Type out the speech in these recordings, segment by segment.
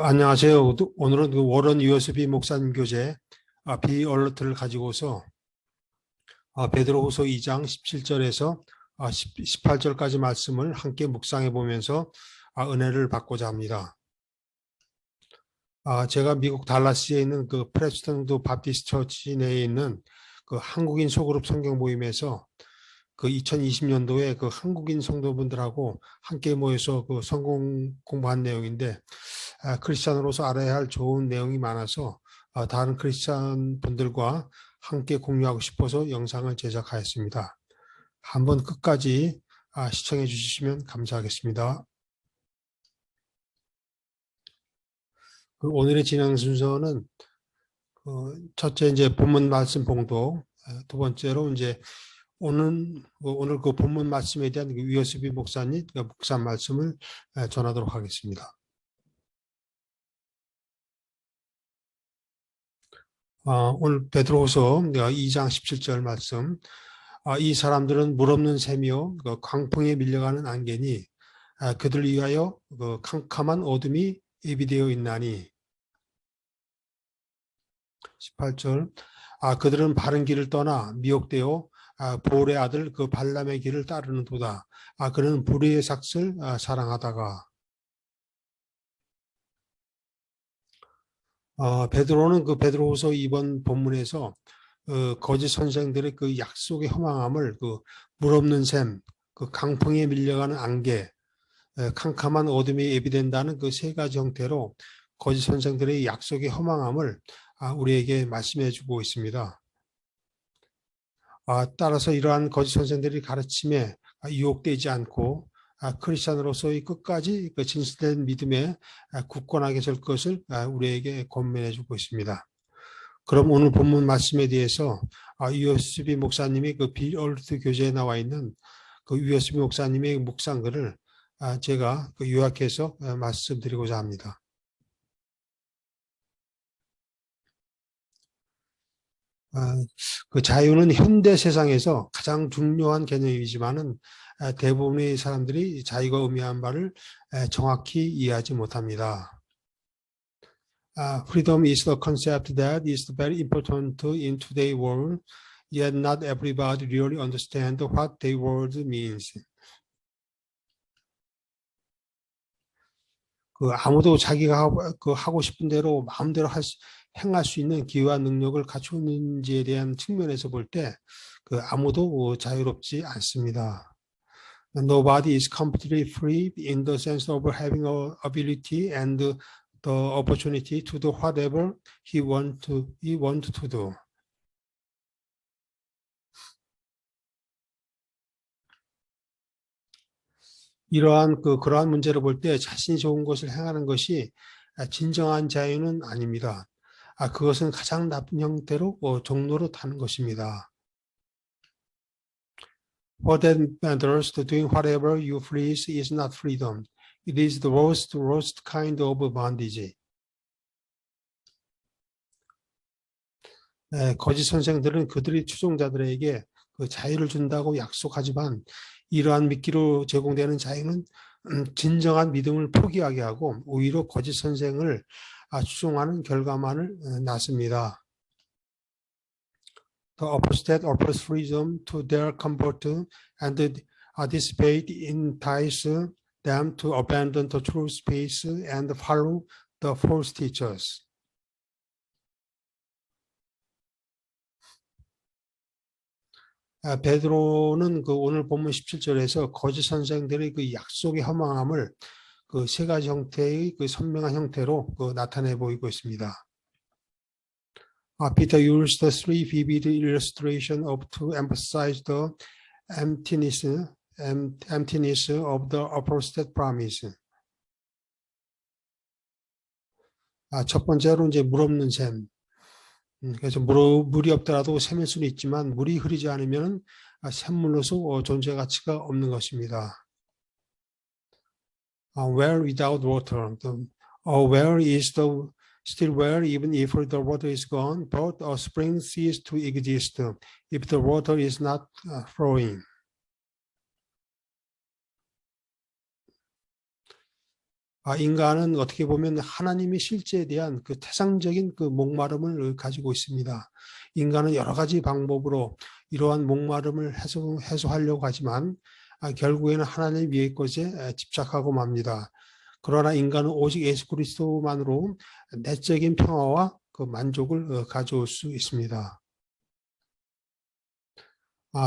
안녕하세요. 오늘은 그 워런 USB 목사님 교재 비 얼러트를 가지고서 베드로후서 2장 17절에서 18절까지 말씀을 함께 묵상해 보면서 은혜를 받고자 합니다. 제가 미국 달라스에 있는 그 프레스턴드 바프티스트 처치 내에 있는 그 한국인 소그룹 성경 모임에서 그 2020년도에 그 한국인 성도분들하고 함께 모여서 그 성경 공부한 내용인데 크리스찬으로서 알아야 할 좋은 내용이 많아서 다른 크리스찬 분들과 함께 공유하고 싶어서 영상을 제작하였습니다. 한번 끝까지 시청해 주시면 감사하겠습니다. 오늘의 진행 순서는 첫째 이제 본문 말씀 봉독, 두 번째로 이제 오늘 그 본문 말씀에 대한 USB 목사님 묵상 말씀을 전하도록 하겠습니다. 오늘 베드로후서 2장 17절 말씀. 이 사람들은 물 없는 샘이요 그 광풍에 밀려가는 안개니 그들 위하여 그 캄캄한 어둠이 예비되어 있나니. 18절. 그들은 바른 길을 떠나 미혹되어 보울의 아들 그 발람의 길을 따르는도다. 그는 불의의 삭슬 사랑하다가. 베드로는 그 베드로후서 이번 본문에서 거짓 선생들의 그 약속의 허망함을 그 물 없는 샘, 그 강풍에 밀려가는 안개, 캄캄한 어둠이 예비된다는 그 세 가지 형태로 거짓 선생들의 약속의 허망함을 우리에게 말씀해 주고 있습니다. 따라서 이러한 거짓 선생들의 가르침에 유혹되지 않고 크리스찬으로서의 끝까지 그 진실된 믿음에 굳건하게 설 것을 우리에게 권면해 주고 있습니다. 그럼 오늘 본문 말씀에 대해서 USB 목사님이 그 비얼트 교재에 나와 있는 그 USB 목사님의 묵상글을 제가 그 요약해서 말씀드리고자 합니다. 그 자유는 현대 세상에서 가장 중요한 개념이지만은 대부분의 사람들이 자유가 의미한 바를 정확히 이해하지 못합니다. Freedom is the concept that is very important in today's world, yet not everybody really understands what the word means. 그 아무도 자기가 하고 싶은 대로 마음대로 행할 수 있는 기회와 능력을 갖추는지에 대한 측면에서 볼 때 그 아무도 자유롭지 않습니다. Nobody is completely free in the sense of having a ability and the opportunity to do whatever he want to do. 그러한 문제를 볼 때 자신이 좋은 것을 행하는 것이 진정한 자유는 아닙니다. 그것은 가장 나쁜 형태로 종로로 타는 것입니다. For that matters, doing whatever you please is not freedom. It is the worst kind of bondage. 거짓 선생들은 그들의 추종자들에게 그 자유를 준다고 약속하지만 이러한 미끼로 제공되는 자유는 진정한 믿음을 포기하게 하고 오히려 거짓 선생을 추종하는 결과만을 낳습니다. The apostate offers freedom to their comfort and dissipate entice them to abandon the true space and follow the false teachers. 베드로는 그 오늘 본문 17절에서 거짓 선생들의 그 약속의 허망함을 그 세 가지 형태의 그 선명한 형태로 나타내 보이고 있습니다. Peter used the three vivid illustration to emphasize the emptiness of the apostate promise. 첫 번째로 이제 물 없는 샘. 그래서 물이 없더라도 샘일 수는 있지만 물이 흐르지 않으면 샘물로서 존재 가치가 없는 것입니다. Well without water. A well is still well even if the water is gone, but a spring ceases to exist if the water is not flowing. 인간은 어떻게 보면 하나님의 실제에 대한 그 태상적인 그 목마름을 가지고 있습니다. 인간은 여러 가지 방법으로 이러한 목마름을 해소하려고 하지만 결국에는 하나님 위의 것에 집착하고 맙니다. 그러나 인간은 오직 예수 그리스도만으로 내적인 평화와 그 만족을 가져올 수 있습니다.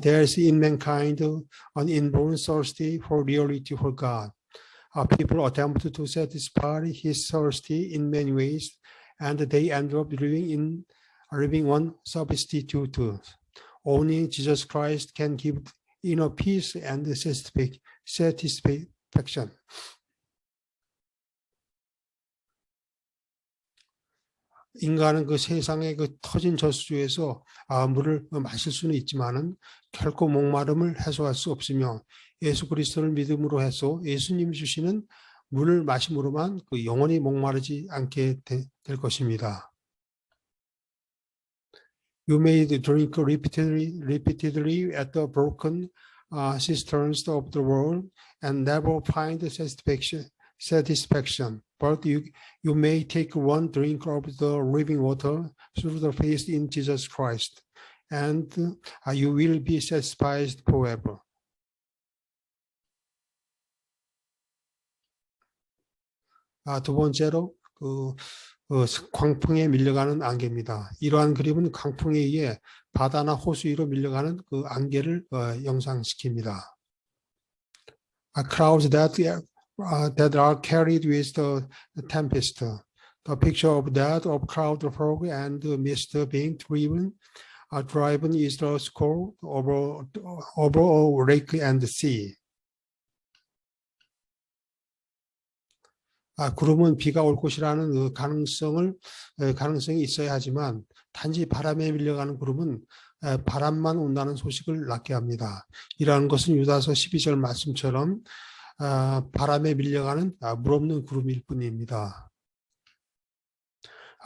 There is in mankind an inborn thirsty for reality for God. People attempt to satisfy his thirsty in many ways, and they end up living on substitute. Only Jesus Christ can give inner peace and satisfaction. 인간은 그 세상의 그 터진 저수지에서 물을 마실 수는 있지만은 결코 목마름을 해소할 수 없으며 예수 그리스도를 믿음으로 해서 예수님이 주시는 물을 마심으로만 그 영원히 목마르지 않게 될 것입니다. You may drink repeatedly at the broken cisterns of the world and never find satisfaction. But you may take one drink of the living water through the faith in Jesus Christ, and you will be satisfied forever. 두 번째로 광풍에 밀려가는 안개입니다. 이러한 그림은 광풍에 의해 바다나 호수 위로 밀려가는 그 안개를 영상시킵니다. Clouds that are carried with the tempest. The picture of that of cloud fog and mist being driven is the squall over a lake and sea. 구름은 비가 올 것이라는 그 가능성이 있어야 하지만 단지 바람에 밀려가는 구름은 바람만 온다는 소식을 낳게 합니다. 이러한 것은 유다서 12절 말씀처럼 바람에 밀려가는 물 없는 구름일 뿐입니다.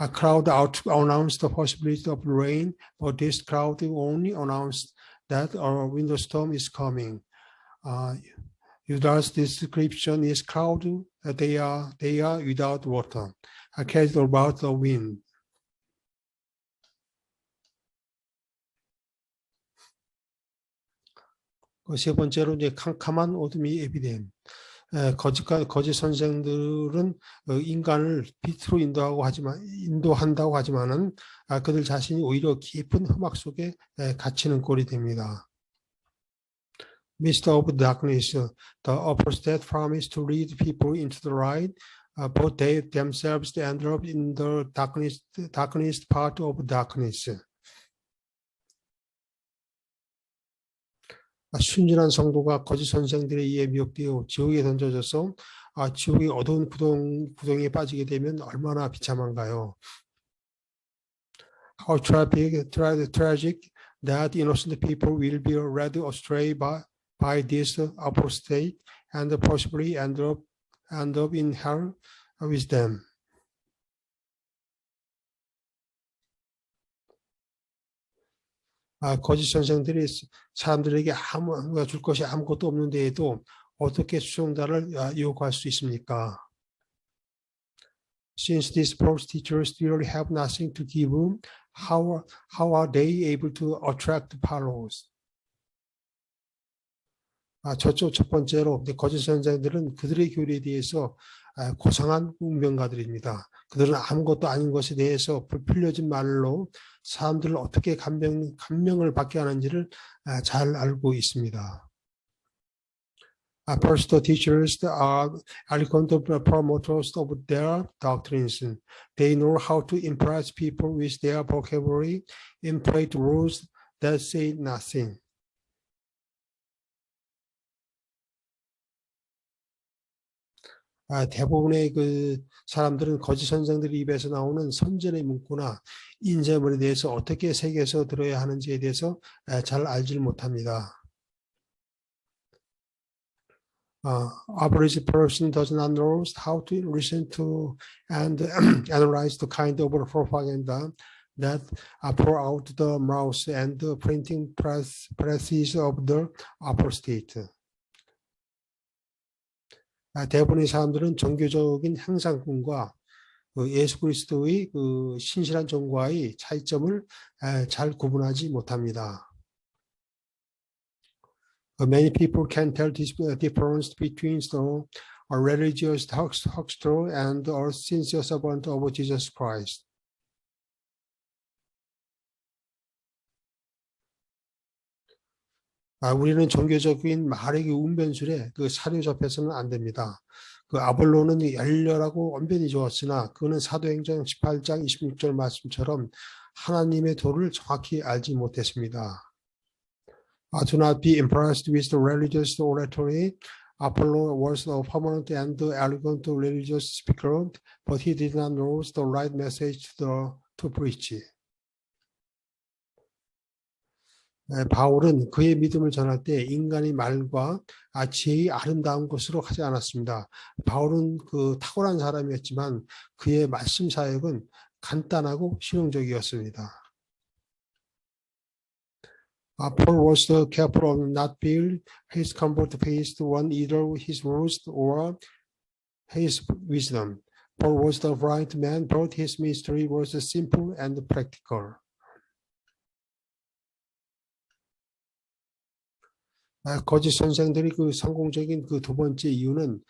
A cloud announced the possibility of rain, but this cloud only announced that a windstorm is coming. Yuda's description is cloud. They are without water, carried about the wind. 세 번째로 이제 캄캄한 어둠이 에비뎀. 거짓 선생들은 인간을 빛으로 인도한다고 하지만은 그들 자신이 오히려 깊은 흑막 속에 갇히는 꼴이 됩니다. Mist of darkness, the apostate promise to lead people into the light, but they themselves end up in the darkness part of darkness. 순진한 성도가 거짓 선생들에 의해 미혹되어 지옥에 던져져서 지옥의 어두운 구덩이에 빠지게 되면 얼마나 비참한가요? How tragic that innocent people will be led astray by this apostate and possibly end up in hell with them. 거짓 선생들이 사람들에게 줄 것이 아무것도 없는 데에도 어떻게 수종자를 유혹할 수 있습니까? Since these false teachers really have nothing to give, how are they able to attract followers? 첫 번째로 거짓 선생들은 그들의 교리에 대해서 고상한 운명가들입니다. 그들은 아무것도 아닌 것에 대해서 풀려진 말로 사람들을 어떻게 감명을 받게 하는지를 잘 알고 있습니다. First, the teachers are eloquent promoters of their doctrines. They know how to impress people with their vocabulary, inflate rules that say nothing. 대부분의 그 사람들은 거짓 선생들의 입에서 나오는 선전의 문구나 인쇄물에 대해서 어떻게 새겨서 들어야 하는지에 대해서 잘 알지 못합니다. Average person does not know how to listen to and analyze the kind of propaganda that pour out the mouth and the printing presses of the apostate. 대부분의 사람들은 종교적인 행상꾼과 예수 그리스도의 신실한 종과의 차이점을 잘 구분하지 못합니다. Many people can tell this difference between a religious huckster and a sincere servant of Jesus Christ. 우리는 종교적인 말의 운변술에 사로잡혀서는 안 됩니다. 아볼로는 열렬하고 언변이 좋았으나 그는 사도행전 18장 26절 말씀처럼 하나님의 도를 정확히 알지 못했습니다. Do not be impressed with the religious oratory. Apollo was a permanent and elegant religious speaker, but he did not know the right message to preach. 바울은 그의 믿음을 전할 때 인간의 말과 지혜의 아름다운 것으로 하지 않았습니다. 바울은 탁월한 사람이었지만 그의 말씀 사역은 간단하고 실용적이었습니다. Paul was careful of not being his comfort based on either his words or his wisdom. Paul was the right man, but his ministry was simple and practical. 거짓 선생들이 성공적인 두 번째 이유는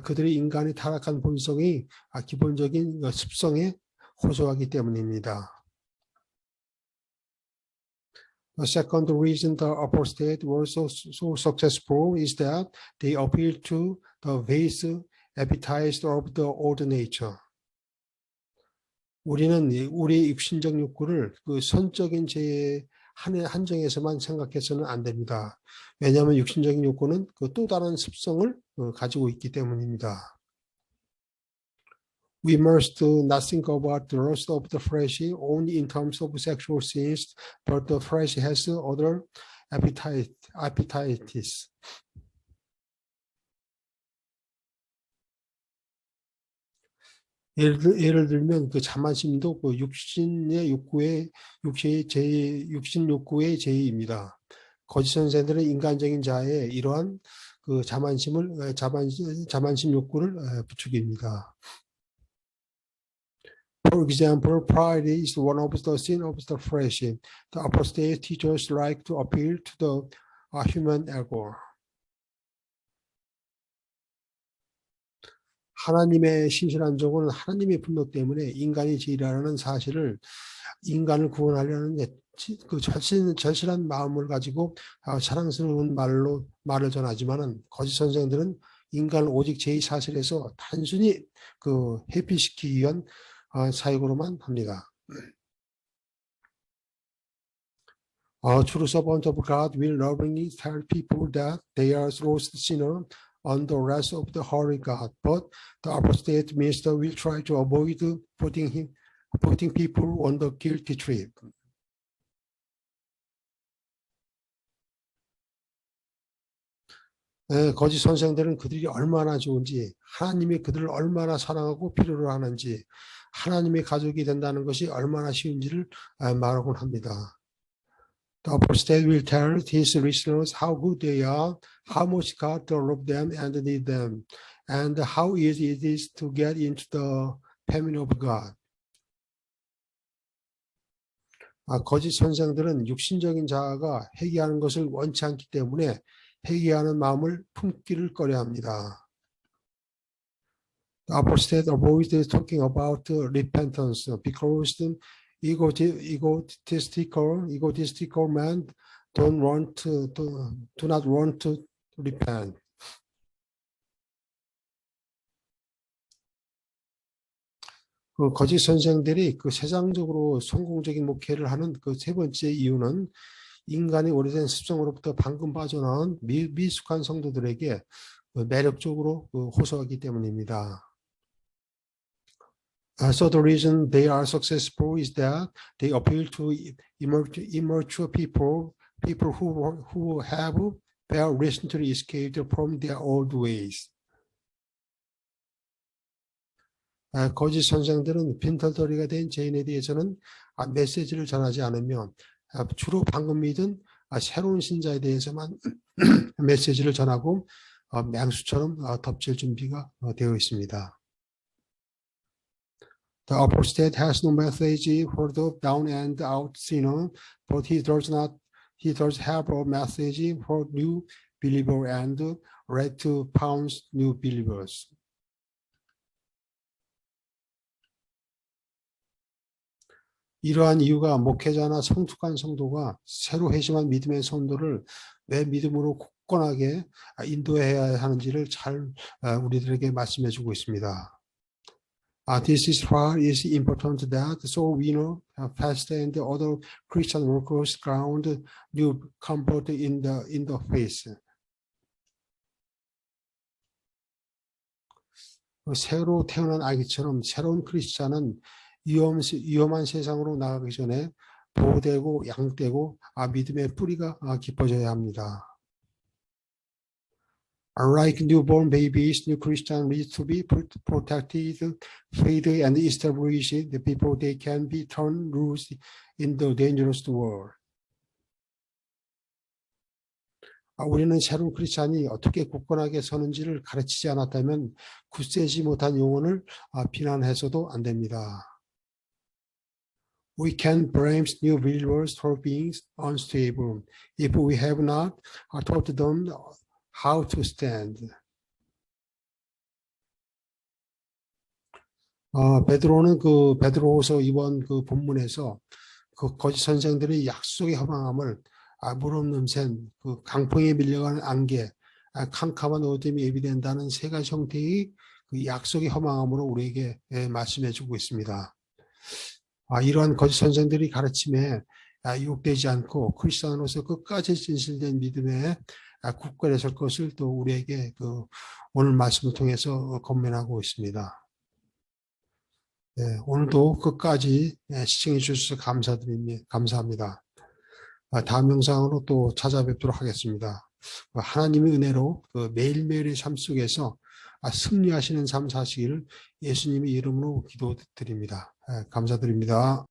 그들의 인간의 타락한 본성이 기본적인 습성에 호소하기 때문입니다. The second reason the apostate were so successful is that they appealed to the base appetites of the old nature. 우리는 우리의 육신적 욕구를 선적인 죄의 한정에서만 생각해서는 안 됩니다. 왜냐하면 육신적인 욕구는 또 다른 습성을 가지고 있기 때문입니다. We must not think about the lust of the flesh only in terms of sexual sins, but the flesh has other appetites. 예를 들면 자만심도 육신의 욕구의 육신 욕구의 제의입니다. 거짓 선생들은 인간적인 자의 이러한 자만심 욕구를 부추깁니다. For example, pride is one of the sins of the flesh. The apostate teachers like to appeal to the human ego. 하나님의 신실한 종은 하나님의 분노 때문에 인간이 죄라는 사실을 인간을 구원하려는 절실한 마음을 가지고 사랑스러운 말을 전하지만은 거짓 선생들은 인간을 오직 죄의 사실에서 단순히 회피시키기 위한 사역으로만 합니다. A true servant of God will lovingly tell people that they are lost sinners on the wrath of the holy God, but the apostate minister will try to avoid putting people on the guilty trip. 거짓 선생들은 그들이 얼마나 좋은지, 하나님이 그들을 얼마나 사랑하고 필요로 하는지, 하나님의 가족이 된다는 것이 얼마나 쉬운지를 말하곤 합니다. The apostate will tell his listeners how good they are, how much God loves them and needs them, and how easy it is to get into the family of God. 거짓 선생들은 육신적인 자아가 회개하는 것을 원치 않기 때문에 회개하는 마음을 품기를 꺼려합니다. The apostate avoids talking about repentance because the egotistical men do not want to repent. 거짓 선생들이 세상적으로 성공적인 목회를 하는 세 번째 이유는 인간의 오래된 습성으로부터 방금 빠져나온 미숙한 성도들에게 매력적으로 호소하기 때문입니다. So the reason they are successful is that they appeal to immature people who have very recently escaped from their old ways. 거짓 선생들은 빈털터리가 된 죄인에 대해서는 메시지를 전하지 않으며 주로 방금 믿은 새로운 신자에 대해서만 메시지를 전하고 맹수처럼 덮칠 준비가 되어 있습니다. The apostate has no message for the down and out sinner, but he does have a message for new believer and ready to pounce new believers. 이러한 이유가 목회자나 성숙한 성도가 새로 회심한 믿음의 성도를 왜 믿음으로 굳건하게 인도해야 하는지를 잘 우리들에게 말씀해 주고 있습니다. This is why it is important that so we know pastor and other Christian workers ground new convert in the faith. 새로 태어난 아기처럼 새로운 크리스찬은 위험한 세상으로 나가기 전에 보호되고 양되고 믿음의 뿌리가 깊어져야 합니다. Unlike newborn babies, new Christians need to be protected, fed, and established before they can be turned loose in the dangerous world. 우리는 새로운 크리스찬이 어떻게 굳건하게 서는지를 가르치지 않았다면 굳세지 못한 영혼을 비난해서도 안 됩니다. We can blame new believers for being unstable if we have not taught them how to stand. 베드로는 베드로후서 이번 본문에서 거짓 선생들의 약속의 허망함을 물없는 샘, 강풍에 밀려가는 안개, 캄캄한 어둠이 예비된다는 세 가지 형태의 약속의 허망함으로 우리에게 말씀해 주고 있습니다. 이러한 거짓 선생들이 가르침에 유혹되지 않고 크리스천으로서 끝까지 진실된 믿음에 굳건해 설 것을 또 우리에게 오늘 말씀을 통해서 권면하고 있습니다. 오늘도 끝까지 시청해 주셔서 감사합니다. 다음 영상으로 또 찾아뵙도록 하겠습니다. 하나님의 은혜로 매일매일의 삶 속에서 승리하시는 삶 사시기를 예수님의 이름으로 기도드립니다. 감사드립니다.